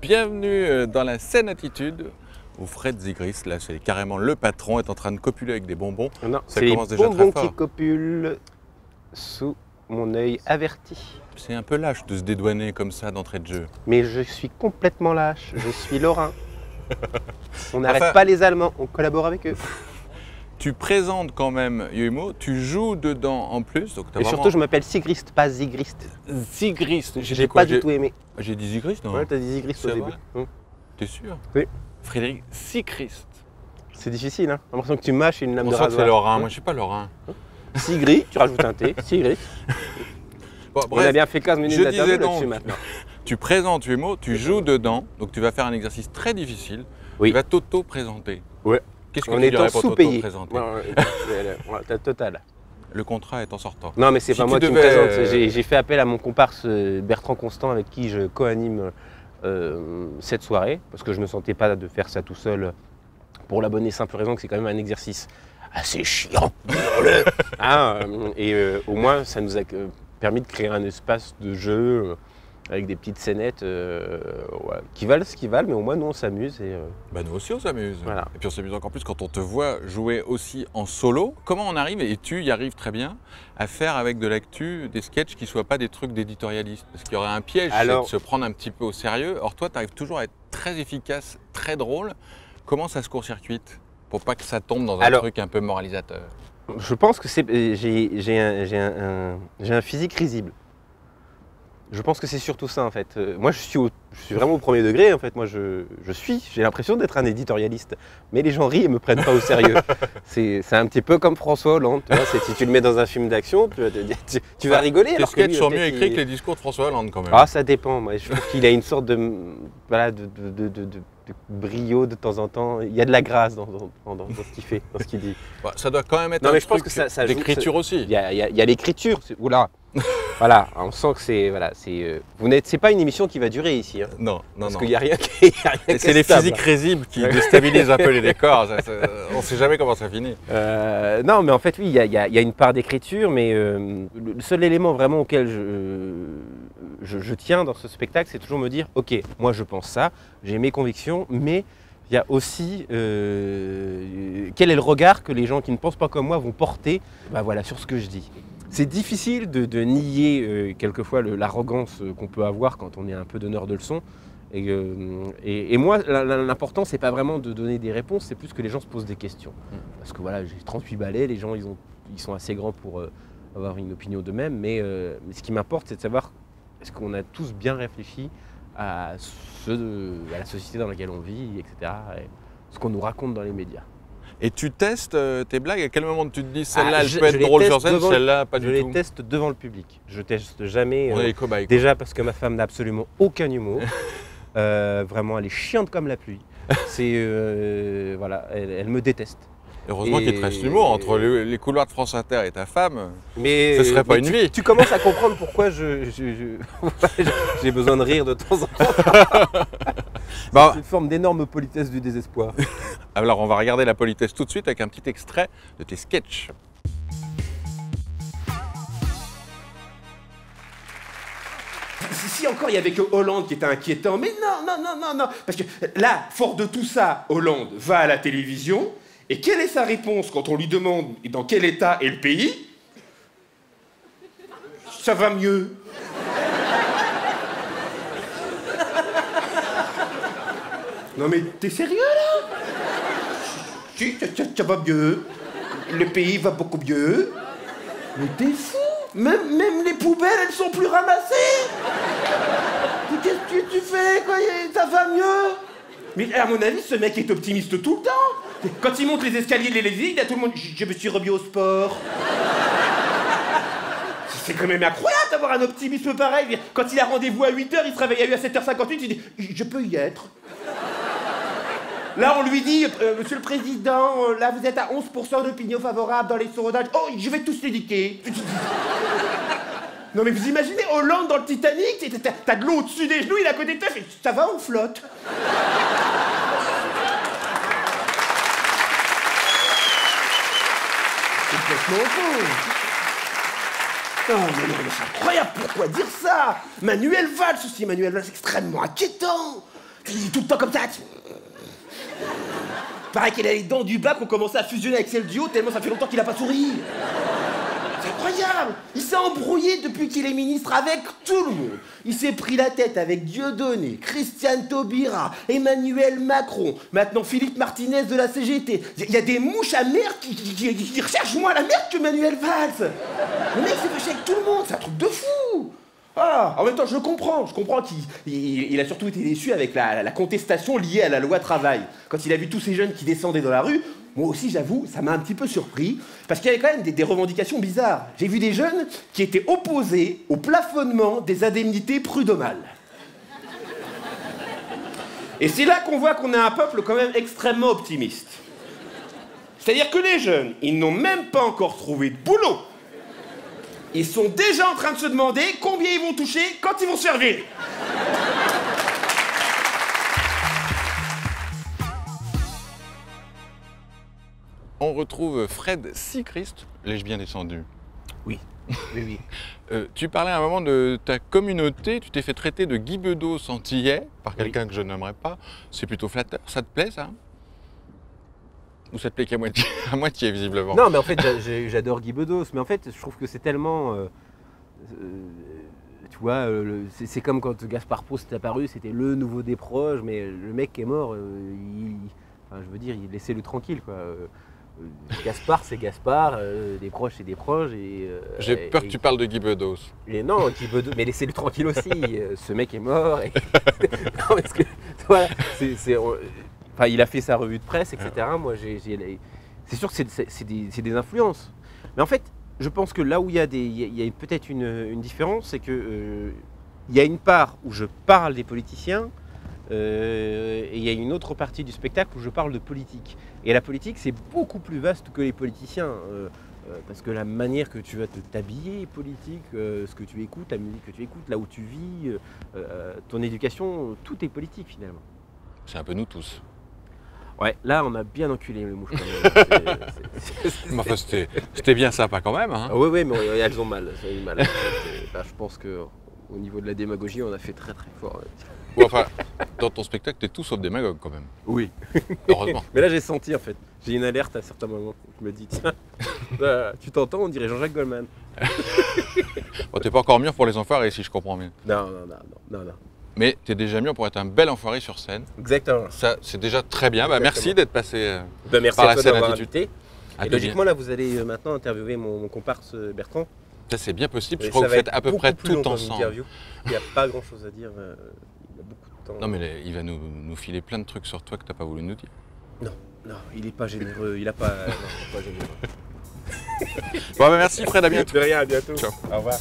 Bienvenue dans la saine attitude où Fred Zigrist, là c'est carrément le patron, est en train de copuler avec des bonbons. Non, ça c'est commence les déjà bonbons très fort. qui copulent sous mon œil averti. C'est un peu lâche de se dédouaner comme ça d'entrée de jeu. Mais je suis complètement lâche, je suis lorrain. On n'arrête Enfin- pas les Allemands, on collabore avec eux. Tu présentes quand même Yoimo, tu joues dedans en plus. Donc Et surtout, je m'appelle Sigrist, pas Zigrist. Zigrist. J'ai pas du tout aimé. J'ai dit Zigrist, non? Ouais, t'as dit Zigrist au C'est début. vrai T'es sûr? Oui. Frédéric Sigrist. C'est difficile, hein. J'ai l'impression que tu mâches une lame On de sent que c'est rasoir. lorrain, moi je suis pas lorrain. Sigri, tu rajoutes un T, Sigrist. Bon, On a bien fait 15 minutes je d'interview disais là-dessus donc, maintenant. tu présentes Yoimo, tu joues dedans, donc tu vas faire un exercice très difficile. Oui. Tu vas t'auto-présenter. Ouais. Qu'est-ce que En tu étant dirais pour sous-payé. t'auto-présenter? T'as total. Le contrat est en sortant. Non, mais c'est Si pas tu moi qui me devais, présente. J'ai fait appel à mon comparse Bertrand Constant avec qui je co-anime cette soirée parce que je ne me sentais pas de faire ça tout seul pour la bonne et simple raison que c'est quand même un exercice assez chiant. Au moins, ça nous a permis de créer un espace de jeu avec des petites scénettes qui valent ce qu'ils valent, mais au moins nous on s'amuse. Bah nous aussi on s'amuse. Voilà. Et puis on s'amuse encore plus quand on te voit jouer aussi en solo. Comment on arrive, et tu y arrives très bien, à faire avec de l'actu des sketchs qui ne soient pas des trucs d'éditorialistes? Parce qu'il y aurait un piège, c'est de se prendre un petit peu au sérieux. Or toi tu arrives toujours à être très efficace, très drôle. Comment ça se court-circuite pour pas que ça tombe dans un truc un peu moralisateur? Je pense que j'ai un physique risible. Je pense que c'est surtout ça en fait. Moi je suis vraiment au premier degré en fait. Moi j'ai l'impression d'être un éditorialiste. Mais les gens rient et me prennent pas au sérieux. C'est un petit peu comme François Hollande. Tu vois, si tu le mets dans un film d'action, tu vas rigoler. Tes sketchs sont mieux écrits que les discours de François Hollande quand même. Ah ça dépend. Moi, je trouve qu'il a une sorte de brio de temps en temps. Il y a de la grâce dans ce qu'il fait, dans ce qu'il dit. Bah, ça doit quand même être Non, un mais je pense truc que ça d'écriture aussi. Il y a l'écriture. Oula. Voilà, on sent que c'est pas une émission qui va durer ici. Hein, non. Parce qu'il n'y a rien qui c'est les physiques risibles qui déstabilisent un peu les décors. On ne sait jamais comment ça finit. Non, mais en fait, oui, il y a une part d'écriture, mais le seul élément vraiment auquel je tiens dans ce spectacle, c'est toujours me dire, ok, moi je pense ça, j'ai mes convictions, mais il y a aussi quel est le regard que les gens qui ne pensent pas comme moi vont porter sur ce que je dis. C'est difficile de nier quelquefois l'arrogance qu'on peut avoir quand on est un peu donneur de leçons. Et moi, l'important, c'est pas vraiment de donner des réponses, c'est plus que les gens se posent des questions. Parce que voilà, j'ai 38 balais, les gens ils sont assez grands pour avoir une opinion d'eux-mêmes, mais ce qui m'importe, c'est de savoir est-ce qu'on a tous bien réfléchi à la société dans laquelle on vit, etc. Et ce qu'on nous raconte dans les médias. Et tu testes tes blagues? À quel moment tu te dis celle-là, elle peut être drôle sur scène, celle-là, pas du tout? Je les teste devant le public. Je teste jamais. On est les cobayes. Déjà parce que ma femme n'a absolument aucun humour. Vraiment, elle est chiante comme la pluie. Voilà, elle me déteste. Heureusement qu'il te reste l'humour entre les couloirs de France Inter et ta femme. Mais ce serait pas une vie. Tu commences à comprendre pourquoi j'ai besoin de rire de temps en temps. C'est une forme d'énorme politesse du désespoir. Alors on va regarder la politesse tout de suite avec un petit extrait de tes sketchs. Si encore il y avait que Hollande qui était inquiétant, mais non. Parce que là, fort de tout ça, Hollande va à la télévision, et quelle est sa réponse quand on lui demande dans quel état est le pays? Ça va mieux. Non mais t'es sérieux là? Si, ça va mieux. Le pays va beaucoup mieux. Mais t'es fou. Même les poubelles, elles sont plus ramassées. Qu'est-ce que tu fais quoi? Ça va mieux? Mais à mon avis, ce mec est optimiste tout le temps. Quand il monte les escaliers de l'Élysée, il y a tout le monde. Je me suis remis au sport. C'est quand même incroyable d'avoir un optimisme pareil. Quand il a rendez-vous à 8h, il se réveille à 7h58, il dit je peux y être. Là, on lui dit, monsieur le président, là, vous êtes à 11% d'opinion favorable dans les sondages. Oh, je vais tous les niquer. Non, mais vous imaginez Hollande dans le Titanic, t'as de l'eau au-dessus des genoux, il est à côté de toi, ça va, on flotte. C'est complètement faux. Non, mais c'est incroyable, pourquoi dire ça? Manuel Valls aussi, Manuel Valls, c'est extrêmement inquiétant. Tout le temps comme ça. Pareil qu'il a les dents du bas qui ont commencé à fusionner avec celles du haut tellement ça fait longtemps qu'il a pas souri. C'est incroyable. Il s'est embrouillé depuis qu'il est ministre avec tout le monde. Il s'est pris la tête avec Dieudonné, Christiane Taubira, Emmanuel Macron, maintenant Philippe Martinez de la CGT. Il y a des mouches à merde qui recherchent moins la merde que Manuel Valls. Le mec s'est fâché avec tout le monde, c'est un truc de fou. Ah, en même temps, je comprends qu'il a surtout été déçu avec la contestation liée à la loi travail. Quand il a vu tous ces jeunes qui descendaient dans la rue, moi aussi, j'avoue, ça m'a un petit peu surpris, parce qu'il y avait quand même des revendications bizarres. J'ai vu des jeunes qui étaient opposés au plafonnement des indemnités prud'homales. Et c'est là qu'on voit qu'on est un peuple quand même extrêmement optimiste. C'est-à-dire que les jeunes, ils n'ont même pas encore trouvé de boulot. Ils sont déjà en train de se demander combien ils vont toucher quand ils vont se faire virer. On retrouve Fred Sichrist. L'ai-je bien descendu? Oui, oui, oui. Tu parlais à un moment de ta communauté, tu t'es fait traiter de Guy Bedos antillais par quelqu'un que je nommerai pas. C'est plutôt flatteur, ça te plaît ça? Ou ça te plaît qu'à moitié, à moitié visiblement? Non mais en fait j'adore Guy Bedos, mais en fait je trouve que c'est tellement... tu vois, c'est comme quand Gaspard Proust est apparu, c'était le nouveau des proches, mais le mec qui est mort, enfin, je veux dire, il laissait-le tranquille quoi. Gaspard c'est Gaspard, des proches c'est des proches. J'ai peur que tu parles de Guy Bedos. Et non, Guy Bedos, mais laissez-le tranquille aussi, ce mec est mort. Et... non, parce que, voilà, enfin, il a fait sa revue de presse, etc. Moi, c'est sûr que c'est des influences. Mais en fait, je pense que là où il y a, peut-être une différence, c'est que il y a une part où je parle des politiciens, et il y a une autre partie du spectacle où je parle de politique. Et la politique, c'est beaucoup plus vaste que les politiciens. Parce que la manière que tu vas t'habiller est politique, ce que tu écoutes, la musique que tu écoutes, là où tu vis, ton éducation, tout est politique finalement. C'est un peu nous tous. Ouais, là on a bien enculé les mouches quand même. Mais enfin, c'était bien sympa quand même. Hein. Ah, oui, mais elles ont mal. Là, je pense qu'au niveau de la démagogie, on a fait très très fort. Ou enfin, dans ton spectacle, t'es tout sauf démagogue quand même. Oui. Heureusement. Mais là j'ai senti en fait, j'ai une alerte à certains moments. Je me dis, tiens, tu t'entends, on dirait Jean-Jacques Goldman. Bon, t'es pas encore mûr pour les enfoirés si je comprends bien. Non. Mais t'es déjà mûr pour être un bel enfoiré sur scène. Exactement. Ça, c'est déjà très bien. Bah, merci d'être passé merci par à la toi scène d'avoir Attitude. invité. Et logiquement là vous allez maintenant interviewer mon comparse Bertrand. Ça c'est bien possible, je Et crois que vous va faites être à peu beaucoup près plus tout long comme ensemble. interview. Il n'y a pas grand chose à dire, il a beaucoup de temps. Non mais il va nous filer plein de trucs sur toi que t'as pas voulu nous dire. Non, il n'est pas généreux, il a pas... non, il est pas généreux. Bon bah merci Fred, à bientôt. De rien, à bientôt. Ciao. Au revoir.